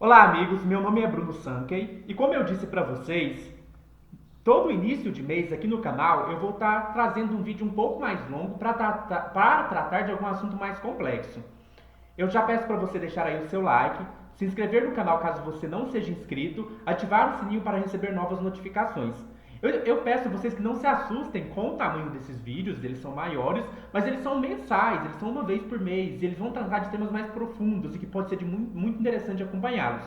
Olá, amigos. Meu nome é Bruno Sankey e como eu disse para vocês, todo início de mês aqui no canal eu vou estar trazendo um vídeo um pouco mais longo para tratar de algum assunto mais complexo. Eu já peço para você deixar aí o seu like, se inscrever no canal caso você não seja inscrito, ativar o sininho para receber novas notificações. Eu peço a vocês que não se assustem com o tamanho desses vídeos, eles são maiores, mas eles são mensais, eles são uma vez por mês, e eles vão tratar de temas mais profundos e que pode ser muito interessante acompanhá-los.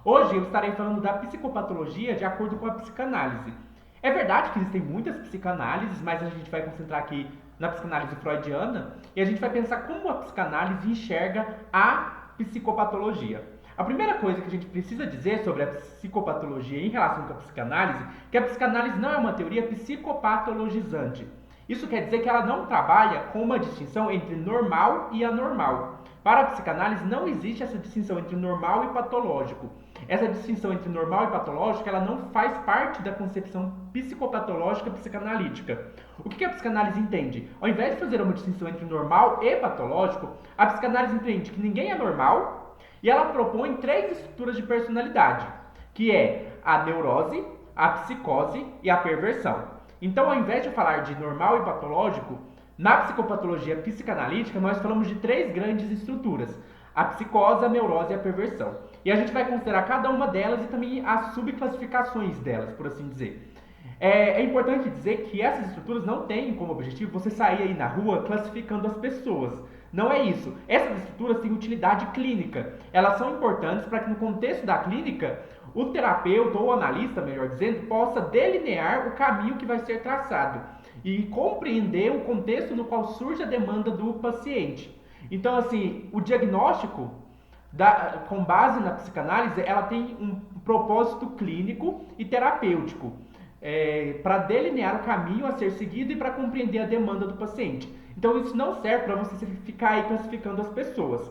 Hoje eu estarei falando da psicopatologia de acordo com a psicanálise. É verdade que existem muitas psicanálises, mas a gente vai concentrar aqui na psicanálise freudiana e a gente vai pensar como a psicanálise enxerga a psicopatologia. A primeira coisa que a gente precisa dizer sobre a psicopatologia em relação com a psicanálise é que a psicanálise não é uma teoria psicopatologizante. Isso quer dizer que ela não trabalha com uma distinção entre normal e anormal. Para a psicanálise não existe essa distinção entre normal e patológico. Essa distinção entre normal e patológico ela não faz parte da concepção psicopatológica psicanalítica. O que a psicanálise entende? Ao invés de fazer uma distinção entre normal e patológico, a psicanálise entende que ninguém é normal e ela propõe três estruturas de personalidade, que é a neurose, a psicose e a perversão. Então, ao invés de falar de normal e patológico, na psicopatologia psicanalítica nós falamos de três grandes estruturas: a psicose, a neurose e a perversão. E a gente vai considerar cada uma delas e também as subclassificações delas, por assim dizer. É importante dizer que essas estruturas não têm como objetivo você sair aí na rua classificando as pessoas. Não é isso. Essas estruturas têm utilidade clínica. Elas são importantes para que no contexto da clínica, o terapeuta ou o analista, melhor dizendo, possa delinear o caminho que vai ser traçado e compreender o contexto no qual surge a demanda do paciente. Então, assim, o diagnóstico com base na psicanálise, ela tem um propósito clínico e terapêutico. Para delinear o caminho a ser seguido e para compreender a demanda do paciente. Então isso não serve para você ficar aí classificando as pessoas.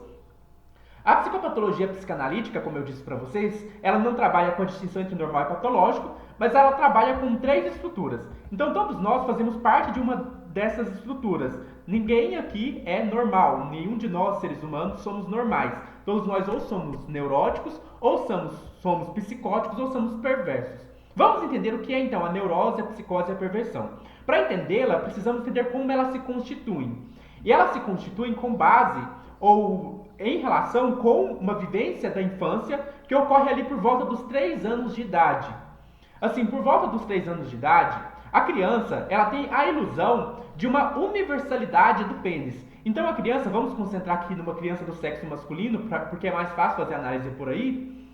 A psicopatologia psicanalítica, como eu disse para vocês, ela não trabalha com a distinção entre normal e patológico, mas ela trabalha com três estruturas. Então todos nós fazemos parte de uma dessas estruturas. Ninguém aqui é normal, nenhum de nós seres humanos somos normais. Todos nós ou somos neuróticos, ou somos psicóticos, ou somos perversos. Vamos entender o que é então a neurose, a psicose e a perversão. Para entendê-la, precisamos entender como elas se constituem. E elas se constituem com base ou em relação com uma vivência da infância que ocorre ali por volta dos 3 anos de idade. Assim, por volta dos 3 anos de idade, a criança ela tem a ilusão de uma universalidade do pênis. Então a criança, vamos concentrar aqui numa criança do sexo masculino, porque é mais fácil fazer análise por aí.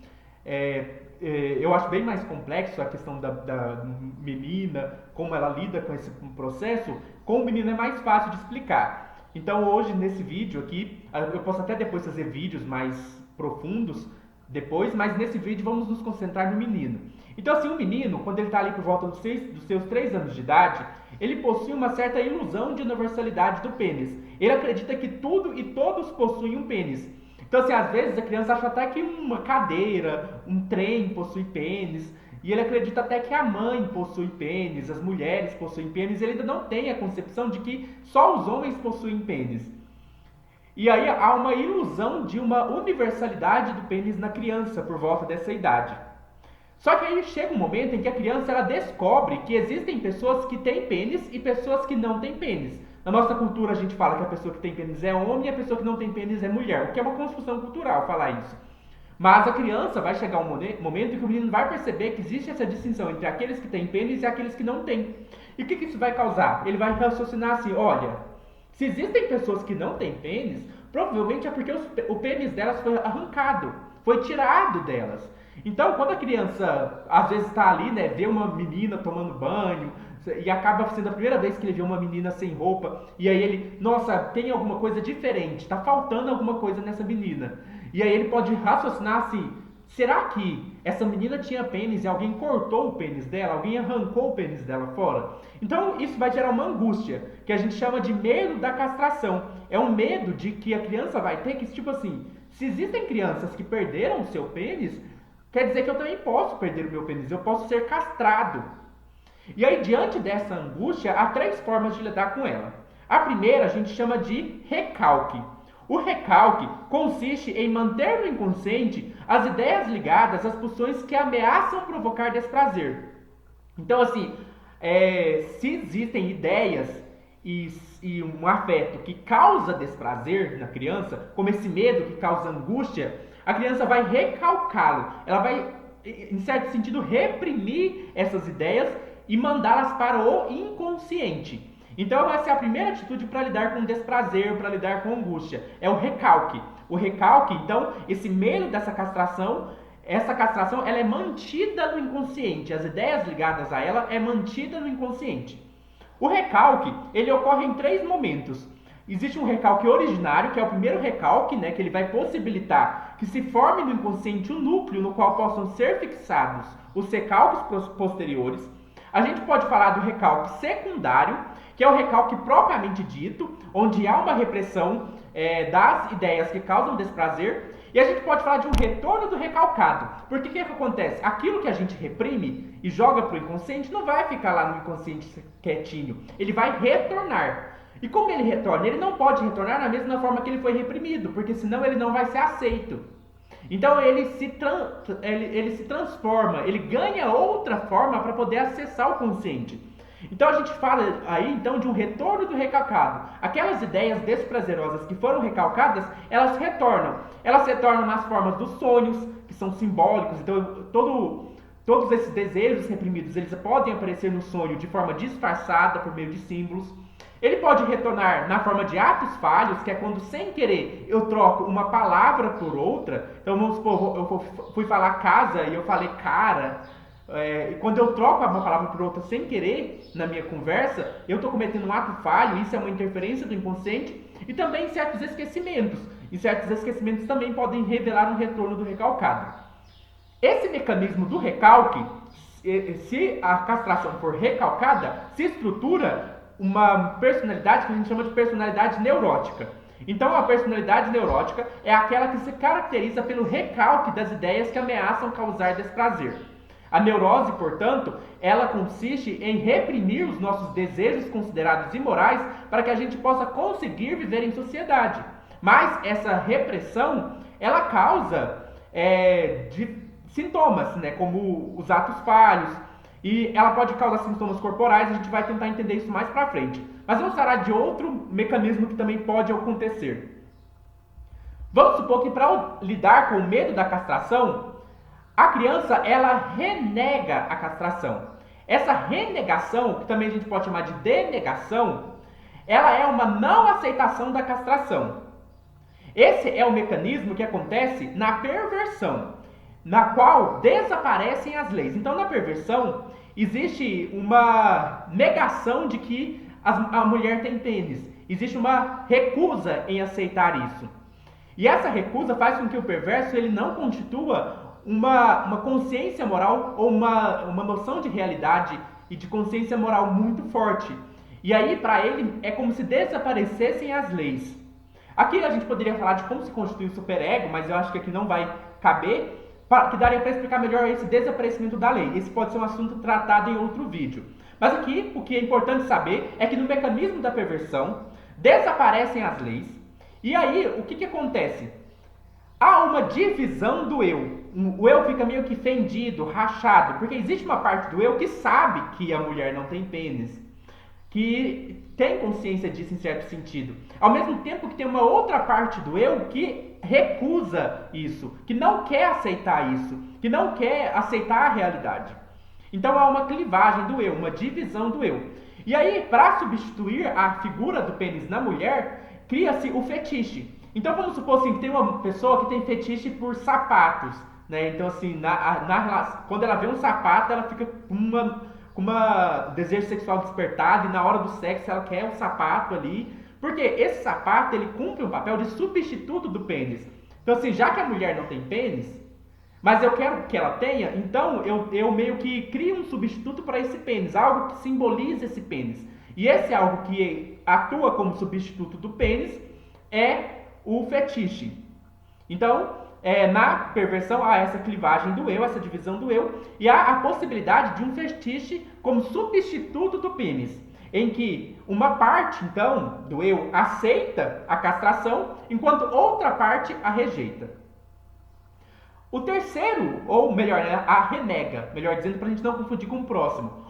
Eu acho bem mais complexo a questão da menina, como ela lida com esse processo. Com o menino é mais fácil de explicar. Então hoje nesse vídeo aqui, eu posso até depois fazer vídeos mais profundos depois, mas nesse vídeo vamos nos concentrar no menino. Então assim, o menino, quando ele está ali por volta dos seus 3 anos de idade, ele possui uma certa ilusão de universalidade do pênis. Ele acredita que tudo e todos possuem um pênis. Então, assim, às vezes a criança acha até que uma cadeira, um trem possui pênis, e ele acredita até que a mãe possui pênis, as mulheres possuem pênis, ele ainda não tem a concepção de que só os homens possuem pênis. E aí há uma ilusão de uma universalidade do pênis na criança por volta dessa idade. Só que aí chega um momento em que a criança ela descobre que existem pessoas que têm pênis e pessoas que não têm pênis. Na nossa cultura a gente fala que a pessoa que tem pênis é homem e a pessoa que não tem pênis é mulher, o que é uma construção cultural falar isso. Mas a criança vai chegar um momento em que o menino vai perceber que existe essa distinção entre aqueles que têm pênis e aqueles que não têm. E o que isso vai causar? Ele vai raciocinar assim, olha, se existem pessoas que não têm pênis, provavelmente é porque o pênis delas foi arrancado, foi tirado delas. Então, quando a criança às vezes está ali, né, vê uma menina tomando banho, e acaba sendo a primeira vez que ele vê uma menina sem roupa, e aí ele, nossa, tem alguma coisa diferente, está faltando alguma coisa nessa menina. E aí ele pode raciocinar assim, será que essa menina tinha pênis e alguém cortou o pênis dela, alguém arrancou o pênis dela fora? Então isso vai gerar uma angústia, que a gente chama de medo da castração. É um medo de que a criança vai ter que, tipo assim, se existem crianças que perderam o seu pênis, quer dizer que eu também posso perder o meu pênis, eu posso ser castrado. E aí, diante dessa angústia, há 3 formas de lidar com ela. A primeira a gente chama de recalque. O recalque consiste em manter no inconsciente as ideias ligadas às pulsões que ameaçam provocar desprazer. Então, assim, se existem ideias e um afeto que causa desprazer na criança, como esse medo que causa angústia, a criança vai recalcá-lo. Ela vai, em certo sentido, reprimir essas ideias e mandá-las para o inconsciente. Então, essa é a primeira atitude para lidar com desprazer, para lidar com angústia. É o recalque. O recalque, então, esse medo dessa castração, essa castração ela é mantida no inconsciente. As ideias ligadas a ela é mantida no inconsciente. O recalque, ele ocorre em 3 momentos. Existe um recalque originário, que é o primeiro recalque, né, que ele vai possibilitar que se forme no inconsciente um núcleo no qual possam ser fixados os recalques posteriores. A gente pode falar do recalque secundário, que é o recalque propriamente dito, onde há uma repressão das ideias que causam desprazer. E a gente pode falar de um retorno do recalcado. Porque o que acontece? Aquilo que a gente reprime e joga para o inconsciente não vai ficar lá no inconsciente quietinho. Ele vai retornar. E como ele retorna? Ele não pode retornar da mesma forma que ele foi reprimido, porque senão ele não vai ser aceito. Então ele se transforma, ele ganha outra forma para poder acessar o consciente. Então a gente fala aí então de um retorno do recalcado. Aquelas ideias desprazerosas que foram recalcadas, elas retornam. Elas retornam nas formas dos sonhos, que são simbólicos. Então todos esses desejos reprimidos, eles podem aparecer no sonho de forma disfarçada por meio de símbolos. Ele pode retornar na forma de atos falhos, que é quando sem querer eu troco uma palavra por outra. Então vamos supor, eu fui falar casa e eu falei cara. E quando eu troco uma palavra por outra sem querer na minha conversa, eu estou cometendo um ato falho, isso é uma interferência do inconsciente. E também certos esquecimentos. E certos esquecimentos também podem revelar um retorno do recalcado. Esse mecanismo do recalque, se a castração for recalcada, se estrutura uma personalidade que a gente chama de personalidade neurótica. Então, a personalidade neurótica é aquela que se caracteriza pelo recalque das ideias que ameaçam causar desprazer. A neurose, portanto, ela consiste em reprimir os nossos desejos considerados imorais para que a gente possa conseguir viver em sociedade. Mas essa repressão, ela causa sintomas, né, como os atos falhos, e ela pode causar sintomas corporais. A gente vai tentar entender isso mais pra frente. Mas vamos falar de outro mecanismo que também pode acontecer. Vamos supor que para lidar com o medo da castração, a criança ela renega a castração. Essa renegação, que também a gente pode chamar de denegação, ela é uma não aceitação da castração. Esse é o mecanismo que acontece na perversão, na qual desaparecem as leis. Então, na perversão, existe uma negação de que a mulher tem pênis. Existe uma recusa em aceitar isso. E essa recusa faz com que o perverso ele não constitua uma consciência moral ou uma noção de realidade e de consciência moral muito forte. E aí, para ele, é como se desaparecessem as leis. Aqui a gente poderia falar de como se constitui o superego, mas eu acho que aqui não vai caber, que daria para explicar melhor esse desaparecimento da lei. Esse pode ser um assunto tratado em outro vídeo. Mas aqui, o que é importante saber é que no mecanismo da perversão, desaparecem as leis. E aí, o que acontece? Há uma divisão do eu. O eu fica meio que fendido, rachado, porque existe uma parte do eu que sabe que a mulher não tem pênis, que tem consciência disso em certo sentido. Ao mesmo tempo que tem uma outra parte do eu que recusa isso, que não quer aceitar isso, que não quer aceitar a realidade. Então há uma clivagem do eu, uma divisão do eu. E aí, para substituir a figura do pênis na mulher, cria-se o fetiche. Então vamos supor assim, que tem uma pessoa que tem fetiche por sapatos, né? Então assim, quando ela vê um sapato, ela fica com uma desejo sexual despertado, e na hora do sexo ela quer um sapato ali, porque esse sapato ele cumpre um papel de substituto do pênis. Então assim, já que a mulher não tem pênis, mas eu quero que ela tenha, então eu meio que crio um substituto para esse pênis, algo que simboliza esse pênis. E esse algo que atua como substituto do pênis é o fetiche. Então, na perversão há essa clivagem do eu, essa divisão do eu, e há a possibilidade de um fetiche como substituto do pênis, em que uma parte, então, do eu aceita a castração, enquanto outra parte a rejeita. O terceiro, ou melhor, né, a renega, melhor dizendo, para a gente não confundir com o próximo.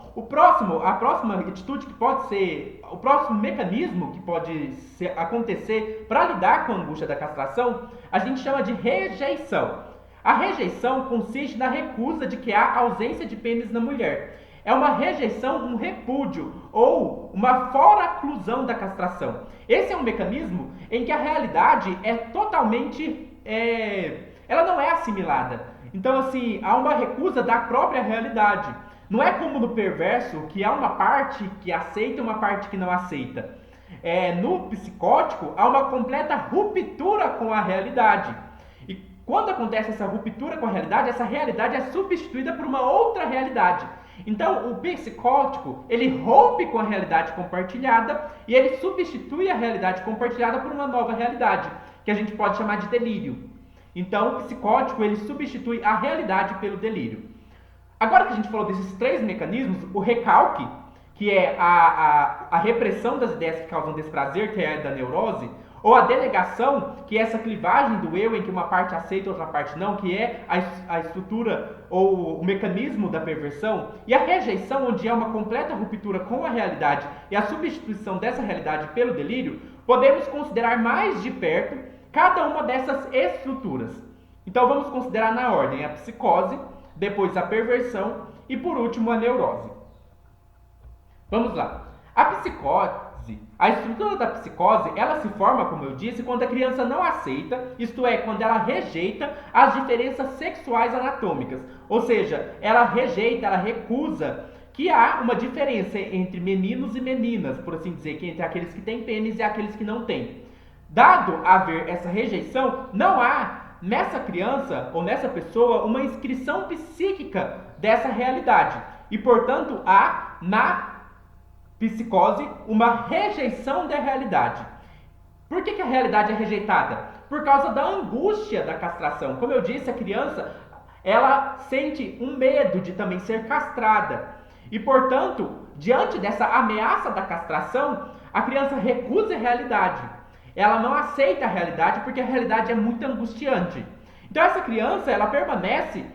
A próxima atitude que pode ser, o próximo mecanismo que pode acontecer para lidar com a angústia da castração, a gente chama de rejeição. A rejeição consiste na recusa de que há ausência de pênis na mulher. É uma rejeição, um repúdio ou uma foraclusão da castração. Esse é um mecanismo em que a realidade é totalmente ela não é assimilada. Então, assim, há uma recusa da própria realidade. Não é como no perverso, que há uma parte que aceita e uma parte que não aceita. No psicótico, há uma completa ruptura com a realidade. E quando acontece essa ruptura com a realidade é substituída por uma outra realidade. Então, o psicótico, ele rompe com a realidade compartilhada e ele substitui a realidade compartilhada por uma nova realidade, que a gente pode chamar de delírio. Então, o psicótico, ele substitui a realidade pelo delírio. Agora que a gente falou desses três mecanismos, o recalque, que é a repressão das ideias que causam desprazer, que é a da neurose, ou a delegação, que é essa clivagem do eu em que uma parte aceita e outra parte não, que é a estrutura ou o mecanismo da perversão, e a rejeição, onde é uma completa ruptura com a realidade e a substituição dessa realidade pelo delírio, podemos considerar mais de perto cada uma dessas estruturas. Então vamos considerar na ordem a psicose, depois a perversão e por último a neurose. Vamos lá. A psicose, a estrutura da psicose, ela se forma, como eu disse, quando a criança não aceita, isto é, quando ela rejeita as diferenças sexuais anatômicas. Ou seja, ela rejeita, ela recusa que há uma diferença entre meninos e meninas, por assim dizer, que entre aqueles que têm pênis e aqueles que não têm. Dado haver essa rejeição, não há nessa criança ou nessa pessoa uma inscrição psíquica dessa realidade. E, portanto, há na psicose uma rejeição da realidade. Por que a realidade é rejeitada? Por causa da angústia da castração. Como eu disse, a criança ela sente um medo de também ser castrada. E, portanto, diante dessa ameaça da castração, a criança recusa a realidade. Ela não aceita a realidade porque a realidade é muito angustiante. Então essa criança, ela permanece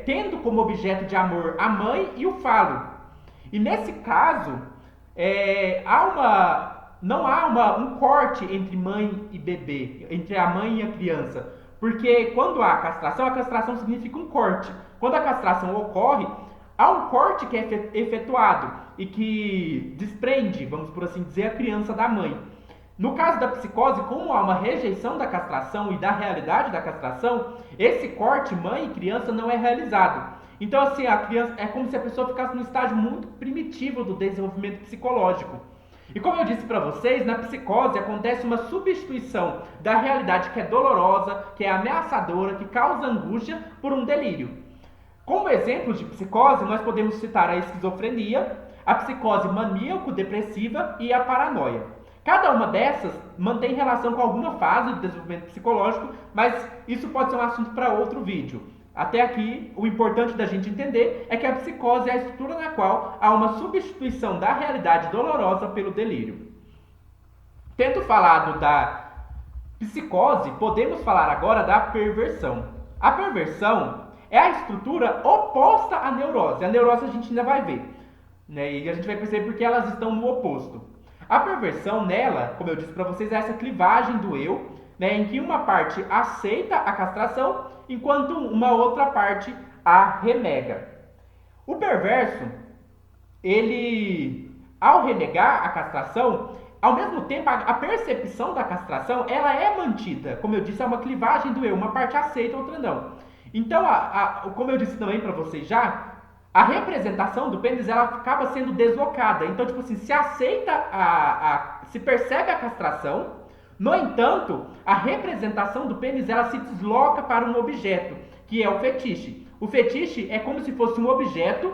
tendo como objeto de amor a mãe e o falo. E nesse caso, não há um corte entre mãe e bebê, entre a mãe e a criança. Porque quando há a castração significa um corte. Quando a castração ocorre, há um corte que é efetuado e que desprende, vamos por assim dizer, a criança da mãe. No caso da psicose, como há uma rejeição da castração e da realidade da castração, esse corte mãe e criança não é realizado. Então, assim, a criança é como se a pessoa ficasse num estágio muito primitivo do desenvolvimento psicológico. E como eu disse para vocês, na psicose acontece uma substituição da realidade que é dolorosa, que é ameaçadora, que causa angústia, por um delírio. Como exemplos de psicose, nós podemos citar a esquizofrenia, a psicose maníaco-depressiva e a paranoia. Cada uma dessas mantém relação com alguma fase do desenvolvimento psicológico, mas isso pode ser um assunto para outro vídeo. Até aqui, o importante da gente entender é que a psicose é a estrutura na qual há uma substituição da realidade dolorosa pelo delírio. Tendo falado da psicose, podemos falar agora da perversão. A perversão é a estrutura oposta à neurose. A neurose a gente ainda vai ver, né? E a gente vai perceber porque elas estão no oposto. A perversão nela, como eu disse para vocês, é essa clivagem do eu, né, em que uma parte aceita a castração, enquanto uma outra parte a renega. O perverso, ele, ao renegar a castração, ao mesmo tempo a percepção da castração, ela é mantida. Como eu disse, é uma clivagem do eu, uma parte aceita, outra não. Então, como eu disse também para vocês já, a representação do pênis ela acaba sendo deslocada. Então, tipo assim, se aceita, se percebe a castração, no entanto, a representação do pênis ela se desloca para um objeto, que é o fetiche. O fetiche é como se fosse um objeto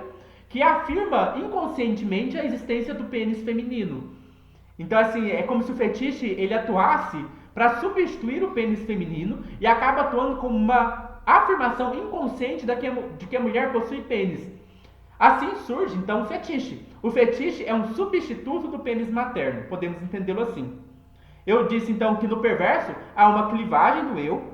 que afirma inconscientemente a existência do pênis feminino. Então, assim, é como se o fetiche ele atuasse para substituir o pênis feminino e acaba atuando como uma afirmação inconsciente de que a mulher possui pênis. Assim surge, então, o fetiche. O fetiche é um substituto do pênis materno, podemos entendê-lo assim. Eu disse, então, que no perverso há uma clivagem do eu,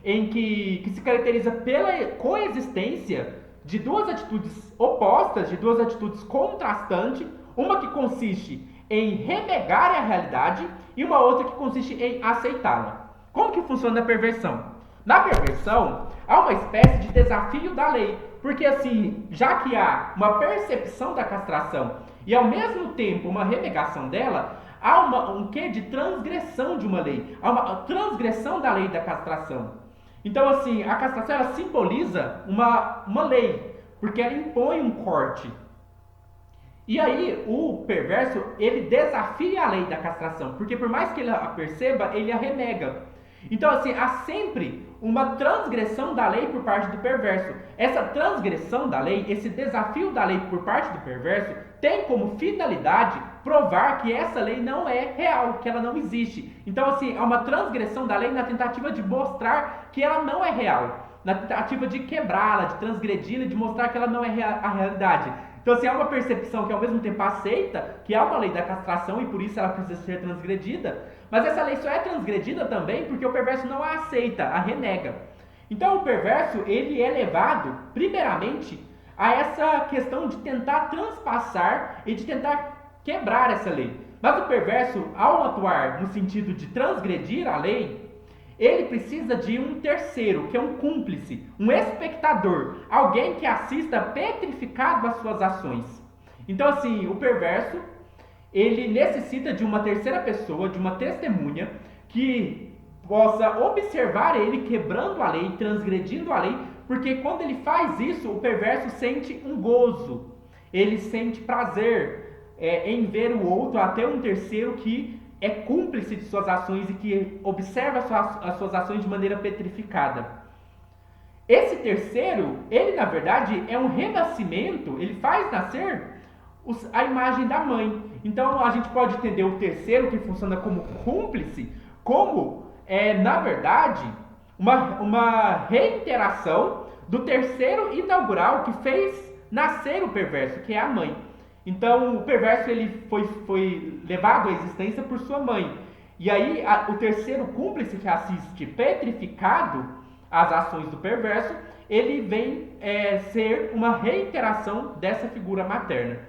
que se caracteriza pela coexistência de duas atitudes opostas, de duas atitudes contrastantes, uma que consiste em renegar a realidade e uma outra que consiste em aceitá-la. Como que funciona a perversão? Na perversão, há uma espécie de desafio da lei, porque assim, já que há uma percepção da castração e ao mesmo tempo uma renegação dela, há um quê de transgressão de uma lei, há uma transgressão da lei da castração. Então assim, a castração ela simboliza uma lei, porque ela impõe um corte. E aí, o perverso, ele desafia a lei da castração, porque por mais que ele a perceba, ele a renega. Então, assim, há sempre uma transgressão da lei por parte do perverso. Essa transgressão da lei, esse desafio da lei por parte do perverso, tem como finalidade provar que essa lei não é real, que ela não existe. Então, assim, há uma transgressão da lei na tentativa de mostrar que ela não é real, na tentativa de quebrá-la, de transgredi-la, de mostrar que ela não é a realidade. Então, assim, há uma percepção que ao mesmo tempo aceita que há uma lei da castração e por isso ela precisa ser transgredida, mas essa lei só é transgredida também porque o perverso não a aceita, a renega. Então, o perverso, ele é levado, primeiramente, a essa questão de tentar transpassar e de tentar quebrar essa lei. Mas o perverso, ao atuar no sentido de transgredir a lei, ele precisa de um terceiro, que é um cúmplice, um espectador, alguém que assista petrificado às suas ações. Então, assim, o perverso, ele necessita de uma terceira pessoa, de uma testemunha, que possa observar ele quebrando a lei, transgredindo a lei, porque quando ele faz isso, o perverso sente um gozo, ele sente prazer em ver o outro, até um terceiro que é cúmplice de suas ações e que observa as suas ações de maneira petrificada. Esse terceiro, ele na verdade é um renascimento, ele faz nascer a imagem da mãe. Então a gente pode entender o terceiro que funciona como cúmplice, como na verdade uma reiteração do terceiro inaugural que fez nascer o perverso, que é a mãe. Então, o perverso ele foi levado à existência por sua mãe. E aí, o terceiro cúmplice que assiste petrificado às ações do perverso, ele vem ser uma reiteração dessa figura materna.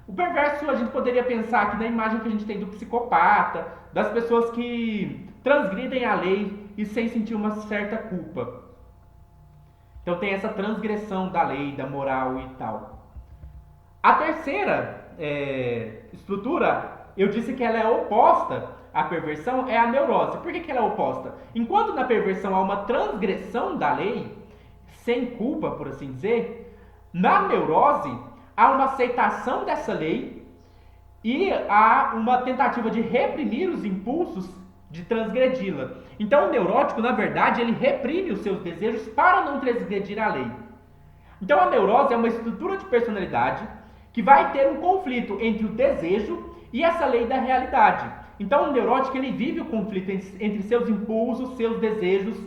O perverso, a gente poderia pensar aqui na imagem que a gente tem do psicopata, das pessoas que transgridem a lei e sem sentir uma certa culpa. Então, tem essa transgressão da lei, da moral e tal. A terceira estrutura, eu disse que ela é oposta à perversão, é a neurose. Por que ela é oposta? Enquanto na perversão há uma transgressão da lei, sem culpa, por assim dizer, na neurose há uma aceitação dessa lei e há uma tentativa de reprimir os impulsos de transgredi-la. Então o neurótico, na verdade, ele reprime os seus desejos para não transgredir a lei. Então a neurose é uma estrutura de personalidade que vai ter um conflito entre o desejo e essa lei da realidade. Então o neurótico ele vive o conflito entre seus impulsos, seus desejos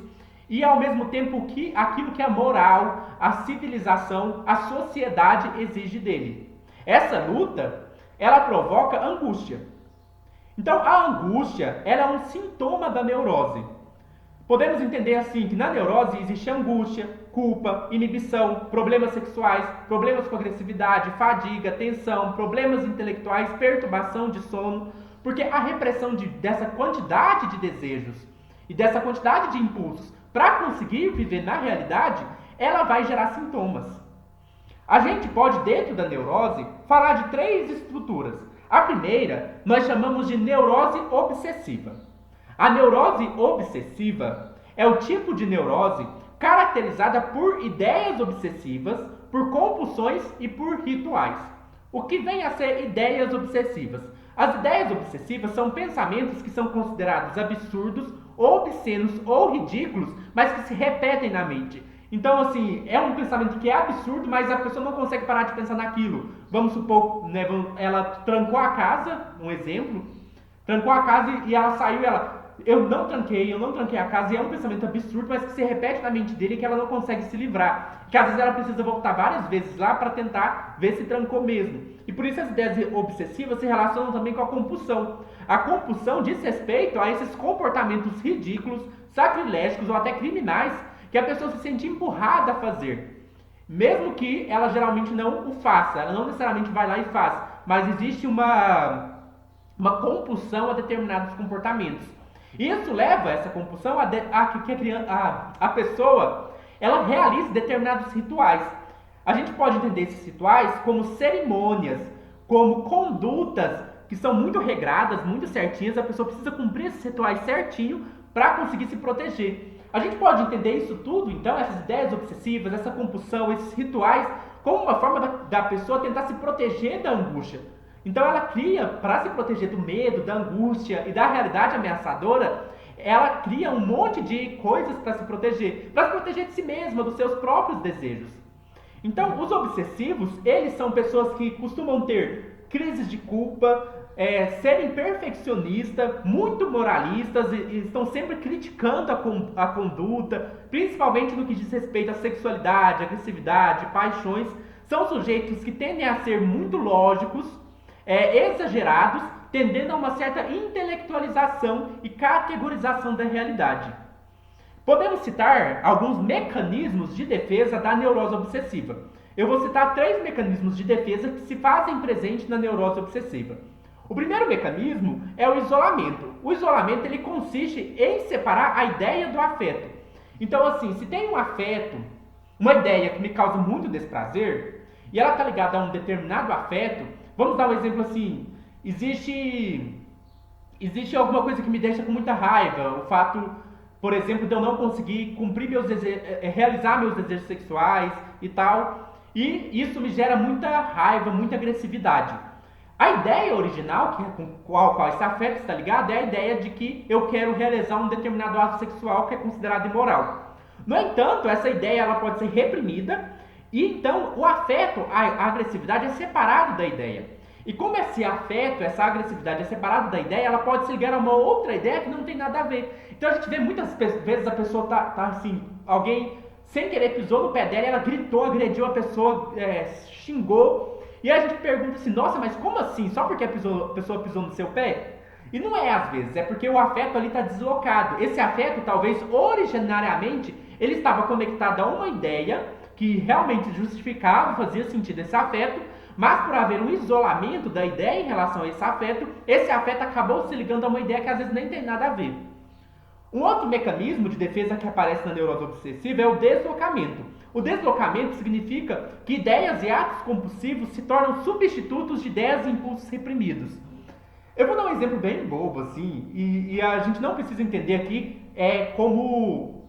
e ao mesmo tempo aquilo que a moral, a civilização, a sociedade exige dele. Essa luta, ela provoca angústia. Então a angústia, ela é um sintoma da neurose. Podemos entender assim que na neurose existe angústia, culpa, inibição, problemas sexuais, problemas com agressividade, fadiga, tensão, problemas intelectuais, perturbação de sono, porque a repressão dessa quantidade de desejos e dessa quantidade de impulsos para conseguir viver na realidade, ela vai gerar sintomas. A gente pode, dentro da neurose, falar de 3 estruturas. A primeira nós chamamos de neurose obsessiva. A neurose obsessiva é o tipo de neurose caracterizada por ideias obsessivas, por compulsões e por rituais. O que vem a ser ideias obsessivas? As ideias obsessivas são pensamentos que são considerados absurdos, obscenos ou ridículos, mas que se repetem na mente. Então, assim, é um pensamento que é absurdo, mas a pessoa não consegue parar de pensar naquilo. Vamos supor, né, ela trancou a casa, um exemplo, trancou a casa e ela saiu e eu não tranquei a casa, e é um pensamento absurdo, mas que se repete na mente dele e que ela não consegue se livrar. Que às vezes ela precisa voltar várias vezes lá para tentar ver se trancou mesmo. E por isso as ideias obsessivas se relacionam também com a compulsão. A compulsão diz respeito a esses comportamentos ridículos, sacrilégicos ou até criminais que a pessoa se sente empurrada a fazer. Mesmo que ela geralmente não o faça, ela não necessariamente vai lá e faz, mas existe uma compulsão a determinados comportamentos. Isso leva essa compulsão a que a pessoa ela realize determinados rituais. A gente pode entender esses rituais como cerimônias, como condutas que são muito regradas, muito certinhas. A pessoa precisa cumprir esses rituais certinho para conseguir se proteger. A gente pode entender isso tudo, então, essas ideias obsessivas, essa compulsão, esses rituais, como uma forma da pessoa tentar se proteger da angústia. Então ela cria, para se proteger do medo, da angústia e da realidade ameaçadora, ela cria um monte de coisas para se proteger de si mesma, dos seus próprios desejos. Então, os obsessivos, eles são pessoas que costumam ter crises de culpa, serem perfeccionistas, muito moralistas e estão sempre criticando a conduta, principalmente no que diz respeito à sexualidade, agressividade, paixões. São sujeitos que tendem a ser muito lógicos, exagerados, tendendo a uma certa intelectualização e categorização da realidade. Podemos citar alguns mecanismos de defesa da neurose obsessiva. Eu vou citar 3 mecanismos de defesa que se fazem presente na neurose obsessiva. O primeiro mecanismo é o isolamento. O isolamento ele consiste em separar a ideia do afeto. Então, assim, se tem um afeto, uma ideia que me causa muito desprazer, e ela está ligada a um determinado afeto, vamos dar um exemplo assim, existe alguma coisa que me deixa com muita raiva, o fato, por exemplo, de eu não conseguir cumprir realizar meus desejos sexuais e tal, e isso me gera muita raiva, muita agressividade. A ideia original, que é com a qual esse afeto está ligado, é a ideia de que eu quero realizar um determinado ato sexual que é considerado imoral. No entanto, essa ideia ela pode ser reprimida e então o afeto, a agressividade é separado da ideia. E como esse afeto, essa agressividade é separada da ideia, ela pode se ligar a uma outra ideia que não tem nada a ver. Então a gente vê muitas vezes a pessoa tá assim, alguém sem querer pisou no pé dela, ela gritou, agrediu a pessoa, xingou. E a gente pergunta assim, nossa, mas como assim? Só porque a pessoa pisou no seu pé? E não é às vezes, é porque o afeto ali está deslocado. Esse afeto, talvez, originariamente, ele estava conectado a uma ideia que realmente justificava, fazia sentido esse afeto, mas por haver um isolamento da ideia em relação a esse afeto acabou se ligando a uma ideia que às vezes nem tem nada a ver. Um outro mecanismo de defesa que aparece na neurose obsessiva é o deslocamento. O deslocamento significa que ideias e atos compulsivos se tornam substitutos de ideias e impulsos reprimidos. Eu vou dar um exemplo bem bobo, assim, e a gente não precisa entender aqui como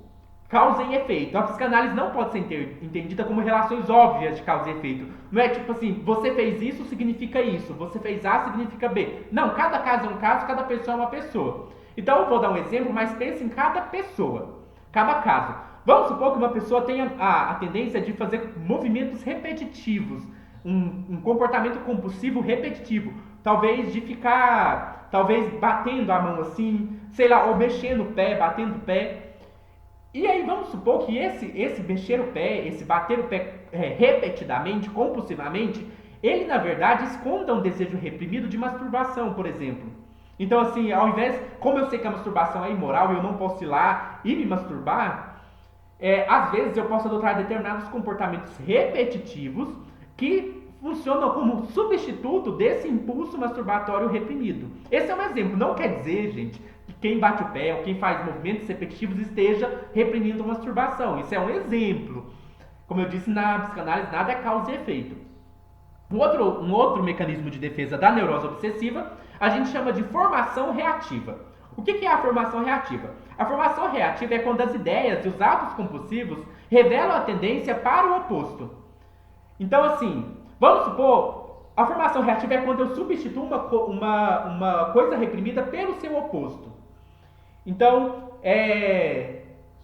causa e efeito. A psicanálise não pode ser entendida como relações óbvias de causa e efeito. Não é tipo assim, você fez isso, significa isso, você fez A, significa B. Não, cada caso é um caso, cada pessoa é uma pessoa. Então eu vou dar um exemplo, mas pense em cada pessoa, cada caso. Vamos supor que uma pessoa tenha a tendência de fazer movimentos repetitivos, um comportamento compulsivo repetitivo. Talvez de ficar, batendo a mão assim, sei lá, ou mexendo o pé, batendo o pé. E aí vamos supor que esse mexer o pé, esse bater o pé repetidamente, compulsivamente, ele na verdade esconda um desejo reprimido de masturbação, por exemplo. Então assim, ao invés, como eu sei que a masturbação é imoral e eu não posso ir lá e me masturbar, às vezes eu posso adotar determinados comportamentos repetitivos que funcionam como substituto desse impulso masturbatório reprimido. Esse é um exemplo, não quer dizer, gente, que quem bate o pé ou quem faz movimentos repetitivos esteja reprimindo a masturbação. Isso é um exemplo. Como eu disse na psicanálise, nada é causa e efeito. Um outro mecanismo de defesa da neurose obsessiva a gente chama de formação reativa. O que é a formação reativa? A formação reativa é quando as ideias e os atos compulsivos revelam a tendência para o oposto. Então, assim, vamos supor, a formação reativa é quando eu substituo uma coisa reprimida pelo seu oposto. Então,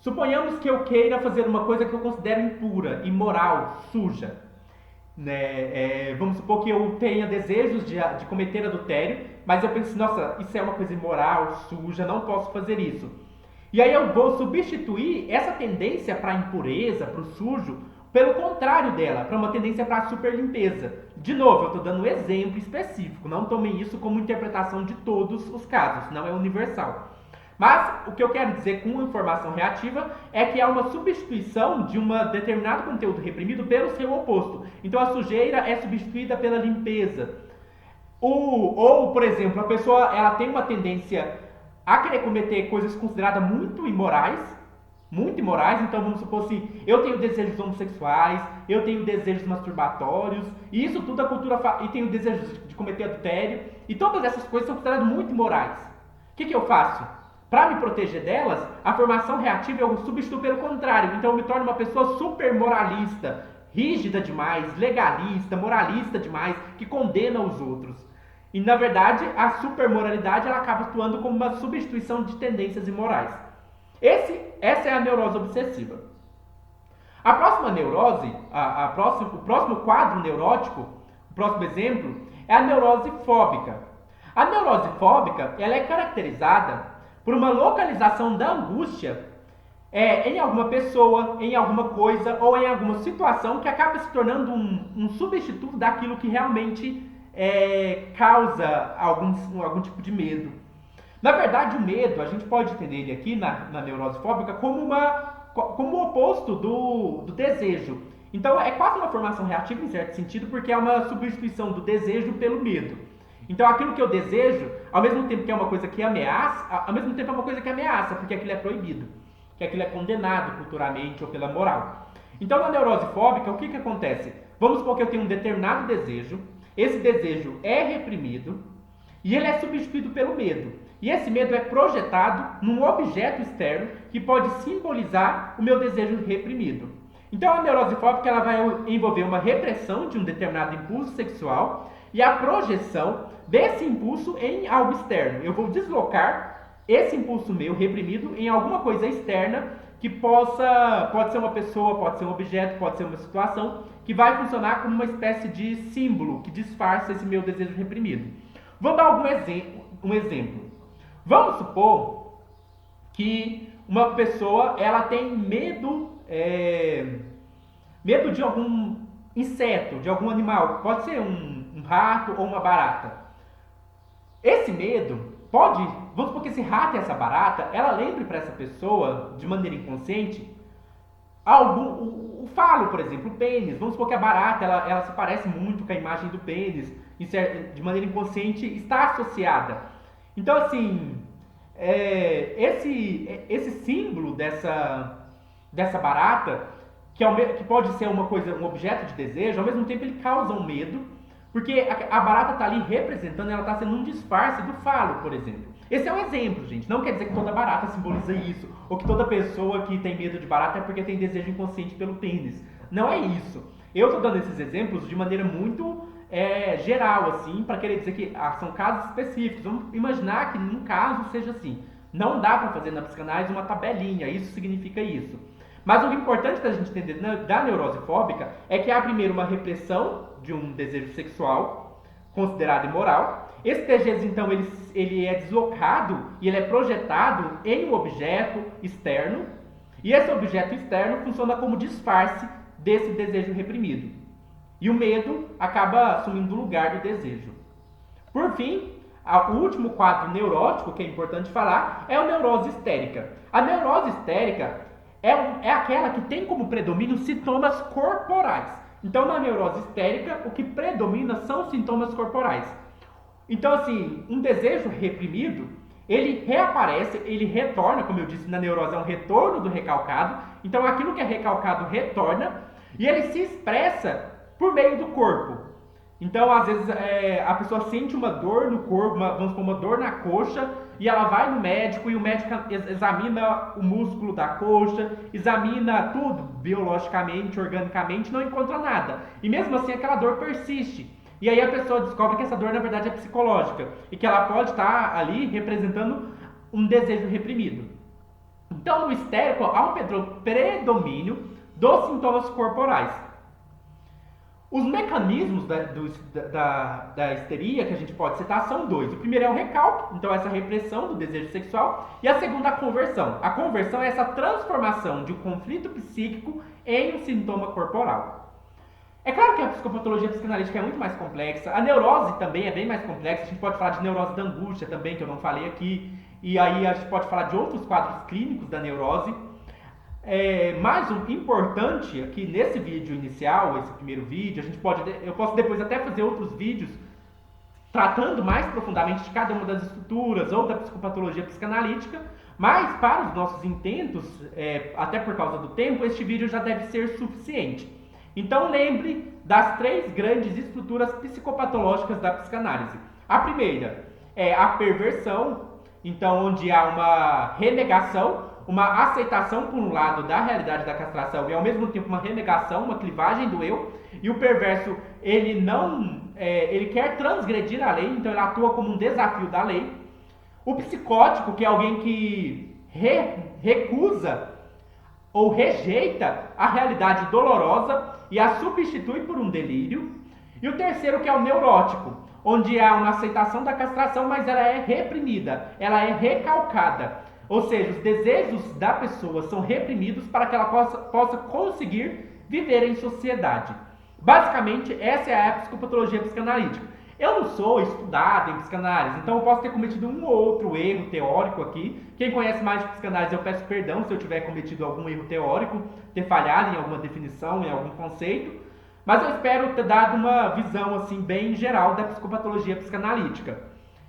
suponhamos que eu queira fazer uma coisa que eu considero impura, imoral, suja. Vamos supor que eu tenha desejos de cometer adultério, mas eu penso, nossa, isso é uma coisa imoral, suja, não posso fazer isso. E aí eu vou substituir essa tendência para a impureza, para o sujo, pelo contrário dela, para uma tendência para a super limpeza. De novo, eu estou dando um exemplo específico, não tomem isso como interpretação de todos os casos, não é universal. Mas o que eu quero dizer com informação reativa é que há uma substituição de um determinado conteúdo reprimido pelo seu oposto. Então a sujeira é substituída pela limpeza. Ou, por exemplo, a pessoa ela tem uma tendência a querer cometer coisas consideradas muito imorais, então vamos supor assim, eu tenho desejos homossexuais, eu tenho desejos masturbatórios, e isso tudo a cultura e tenho desejos de cometer adultério, e todas essas coisas são consideradas muito imorais. O que eu faço? Para me proteger delas, a formação reativa eu substituo pelo contrário, então eu me torno uma pessoa super moralista, rígida demais, legalista, moralista demais, que condena os outros. E na verdade, a supermoralidade ela acaba atuando como uma substituição de tendências imorais. Essa é a neurose obsessiva. A próxima neurose, o próximo quadro neurótico, o próximo exemplo, é a neurose fóbica. A neurose fóbica ela é caracterizada por uma localização da angústia em alguma pessoa, em alguma coisa ou em alguma situação que acaba se tornando um substituto daquilo que realmente causa algum tipo de medo. Na verdade, o medo, a gente pode entender ele aqui na neurose fóbica como o oposto do desejo. Então, é quase uma formação reativa em certo sentido, porque é uma substituição do desejo pelo medo. Então, aquilo que eu desejo, ao mesmo tempo que é uma coisa que ameaça, ao mesmo tempo é uma coisa que ameaça, porque aquilo é proibido, que aquilo é condenado culturalmente ou pela moral. Então, na neurose fóbica, o que acontece? Vamos supor que eu tenho um determinado desejo, esse desejo é reprimido e ele é substituído pelo medo. E esse medo é projetado num objeto externo que pode simbolizar o meu desejo reprimido. Então a neurose fóbica ela vai envolver uma repressão de um determinado impulso sexual e a projeção desse impulso em algo externo. Eu vou deslocar esse impulso meu reprimido em alguma coisa externa que pode ser uma pessoa, pode ser um objeto, pode ser uma situação, que vai funcionar como uma espécie de símbolo que disfarça esse meu desejo reprimido. Vou dar um exemplo. Vamos supor que uma pessoa ela tem medo de algum inseto, de algum animal, pode ser um rato ou uma barata. Esse medo vamos supor que esse rato e essa barata, ela lembre para essa pessoa, de maneira inconsciente, o falo, por exemplo, o pênis. Vamos supor que a barata ela se parece muito com a imagem do pênis, de maneira inconsciente está associada. Então, assim, esse símbolo dessa barata, que pode ser um objeto de desejo, ao mesmo tempo ele causa um medo, porque a barata está ali representando, ela está sendo um disfarce do falo, por exemplo. Esse é um exemplo, gente. Não quer dizer que toda barata simboliza isso, ou que toda pessoa que tem medo de barata é porque tem desejo inconsciente pelo pênis. Não é isso. Eu estou dando esses exemplos de maneira muito geral, assim, para querer dizer que são casos específicos. Vamos imaginar que num caso seja assim. Não dá para fazer na psicanálise uma tabelinha, isso significa isso. Mas o importante da gente entender da neurose fóbica é que há primeiro uma repressão de um desejo sexual considerado imoral. Esse desejo, então, ele é deslocado e ele é projetado em um objeto externo. E esse objeto externo funciona como disfarce desse desejo reprimido. E o medo acaba assumindo o lugar do desejo. Por fim, o último quadro neurótico que é importante falar é a neurose histérica. A neurose histérica é aquela que tem como predomínio sintomas corporais. Então, na neurose histérica, o que predomina são sintomas corporais. Então, assim, um desejo reprimido, ele reaparece, ele retorna, como eu disse, na neurose é um retorno do recalcado. Então, aquilo que é recalcado retorna e ele se expressa por meio do corpo. Então, às vezes, a pessoa sente uma dor no corpo, vamos supor, uma dor na coxa, e ela vai no médico e o médico examina o músculo da coxa, examina tudo biologicamente, organicamente, não encontra nada. E mesmo assim aquela dor persiste. E aí a pessoa descobre que essa dor na verdade é psicológica e que ela pode estar ali representando um desejo reprimido. Então no histérico há um predomínio dos sintomas corporais. Os mecanismos da histeria que a gente pode citar são dois. O primeiro é o recalque, então essa repressão do desejo sexual, e a segunda a conversão. A conversão é essa transformação de um conflito psíquico em um sintoma corporal. É claro que a psicopatologia psicanalítica é muito mais complexa, a neurose também é bem mais complexa, a gente pode falar de neurose da angústia também, que eu não falei aqui, e aí a gente pode falar de outros quadros clínicos da neurose. Mais um importante aqui nesse vídeo inicial, esse primeiro vídeo, eu posso depois até fazer outros vídeos tratando mais profundamente de cada uma das estruturas ou da psicopatologia psicanalítica, mas para os nossos intentos, até por causa do tempo, este vídeo já deve ser suficiente. Então lembre das 3 grandes estruturas psicopatológicas da psicanálise. A primeira é a perversão, então onde há uma renegação, uma aceitação por um lado da realidade da castração e ao mesmo tempo uma renegação, uma clivagem do eu. E o perverso, ele quer transgredir a lei, então ele atua como um desafio da lei. O psicótico, que é alguém que recusa ou rejeita a realidade dolorosa e a substitui por um delírio. E o terceiro, que é o neurótico, onde há uma aceitação da castração, mas ela é reprimida, ela é recalcada. Ou seja, os desejos da pessoa são reprimidos para que ela possa conseguir viver em sociedade. Basicamente, essa é a psicopatologia psicanalítica. Eu não sou estudado em psicanálise, então eu posso ter cometido um ou outro erro teórico aqui. Quem conhece mais de psicanálise, eu peço perdão se eu tiver cometido algum erro teórico, ter falhado em alguma definição, em algum conceito. Mas eu espero ter dado uma visão assim bem geral da psicopatologia psicanalítica.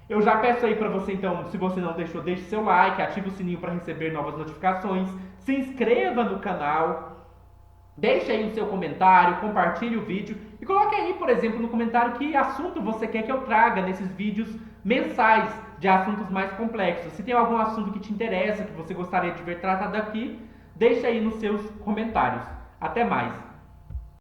Eu já peço aí para você, então, se você não deixou, deixe seu like, ative o sininho para receber novas notificações, se inscreva no canal. Deixe aí o seu comentário, compartilhe o vídeo e coloque aí, por exemplo, no comentário que assunto você quer que eu traga nesses vídeos mensais de assuntos mais complexos. Se tem algum assunto que te interessa, que você gostaria de ver tratado aqui, deixe aí nos seus comentários. Até mais!